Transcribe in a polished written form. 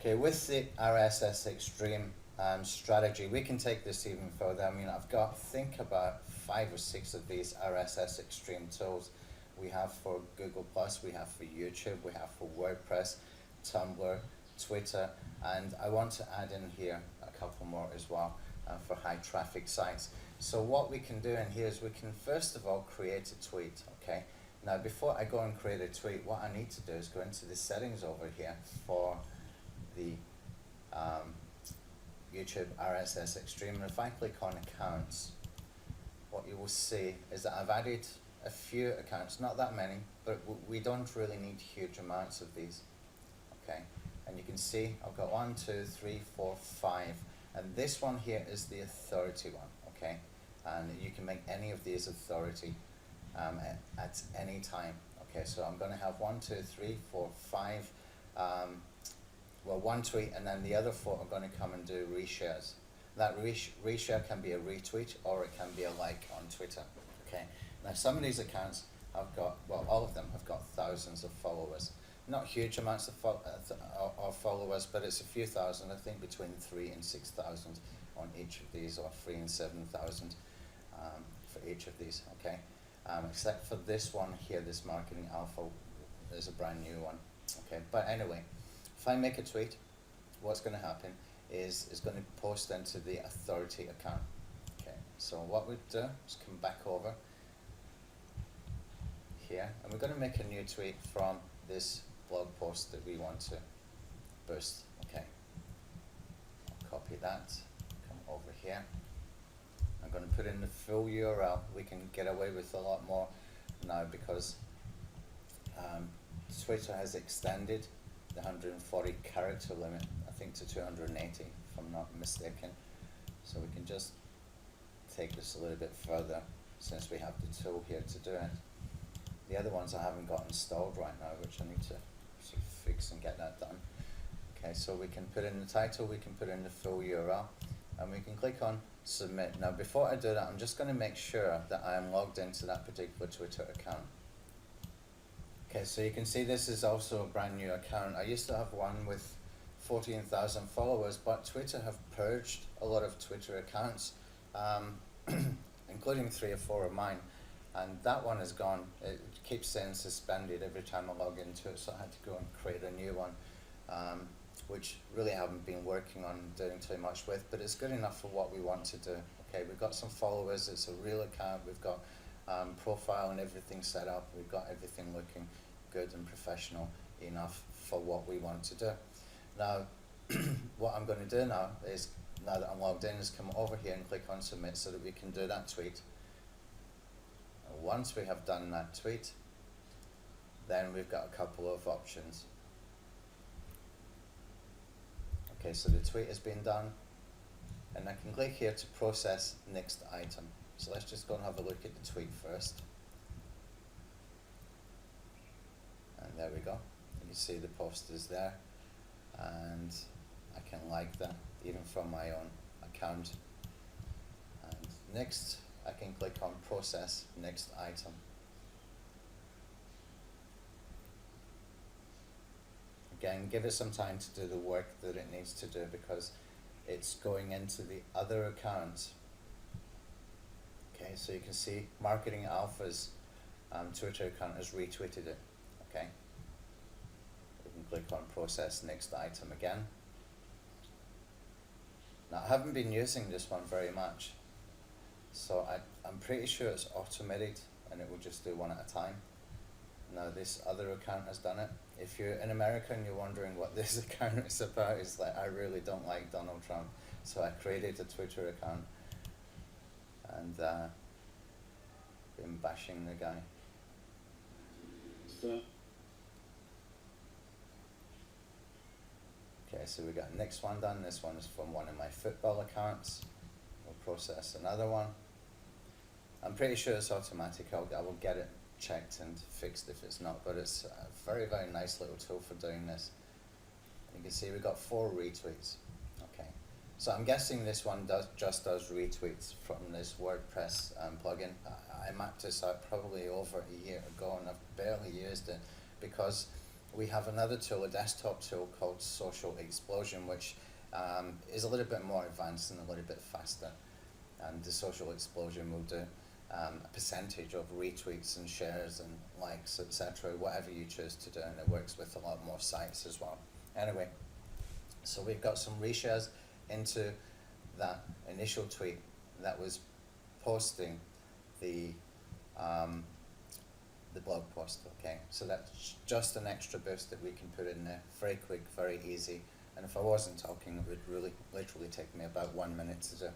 Okay, with the RSS Xtreme strategy, we can take this even further. I mean, I've got, think about 5 or 6 of these RSS Xtreme tools. We have for Google+, we have for YouTube, we have for WordPress, Tumblr, Twitter, and I want to add in here a couple more as well for high traffic sites. So what we can do in here is we can first of all create a tweet, okay? Now before I go and create a tweet, what I need to do is go into the settings over here for the YouTube RSS Xtreme, and if I click on accounts, what you will see is that I've added a few accounts, not that many, but we don't really need huge amounts of these, okay? And you can see I've got 1, 2, 3, 4, 5, and this one here is the authority one, okay? And you can make any of these authority at any time, okay? So I'm going to have 1, 2, 3, 4, 5, well, one tweet, and then the other 4 are going to come and do reshares. That reshare can be a retweet or it can be a like on Twitter, okay? Now some of these accounts have got, well, all of them have got thousands of followers. Not huge amounts of followers, but it's a few thousand, I think between 3 and 6,000 on each of these, or 3 and 7,000 for each of these, okay? Except for this one here, this marketing alpha is a brand new one, okay? But anyway, if I make a tweet, what's going to happen is it's going to post into the authority account, okay? So what we do is come back over here, and we're going to make a new tweet from this blog post that we want to boost, okay? I'll copy that, come over here. I'm going to put in the full URL. We can get away with a lot more now because Twitter has extended the 140 character limit, I think, to 280 if I'm not mistaken. So we can just take this a little bit further since we have the tool here to do it. The other ones I haven't got installed right now, which I need to sort of fix and get that done. Okay, so we can put in the title, we can put in the full URL, and we can click on submit. Now before I do that, I'm just going to make sure that I am logged into that particular Twitter account. Okay, so you can see this is also a brand new account. I used to have one with 14,000 followers, but Twitter have purged a lot of Twitter accounts, including 3 or 4 of mine. And that one is gone. It keeps saying suspended every time I log into it, so I had to go and create a new one, which really I haven't been working on doing too much with, but it's good enough for what we want to do. Okay, we've got some followers, it's a real account, we've got profile and everything set up, we've got everything looking good and professional enough for what we want to do. Now, what I'm going to do now is, now that I'm logged in, is come over here and click on submit so that we can do that tweet. Once we have done that tweet, then we've got a couple of options. Okay, so the tweet has been done, and I can click here to process next item. So let's just go and have a look at the tweet first. And there we go. You can see the post is there, and I can like that even from my own account. And next, I can click on process next item. Again, give it some time to do the work that it needs to do because it's going into the other accounts. Okay, so you can see Marketing Alpha's Twitter account has retweeted it. Okay, we can click on process next item again. Now I haven't been using this one very much, so I'm pretty sure it's automated and it will just do one at a time. Now this other account has done it. If you're in America and you're wondering what this account is about, it's like, I really don't like Donald Trump, so I created a Twitter account and been bashing the guy. Okay, so we got the next one done. This one is from one of my football accounts. We'll process another one. I'm pretty sure it's automatic. I will get it checked and fixed if it's not, but it's a very, very nice little tool for doing this. You can see we've got 4 retweets. Okay, so I'm guessing this one just does retweets from this WordPress plugin. I mapped this out probably over a year ago and I've barely used it because we have another tool, a desktop tool called Social Explosion, which is a little bit more advanced and a little bit faster. And the Social Explosion will do a percentage of retweets and shares and likes, etc., whatever you choose to do, and it works with a lot more sites as well. Anyway, so we've got some reshares into that initial tweet that was posting the blog post, okay? So that's just an extra boost that we can put in there, very quick, very easy, and if I wasn't talking, it would really literally take me about 1 minute to do.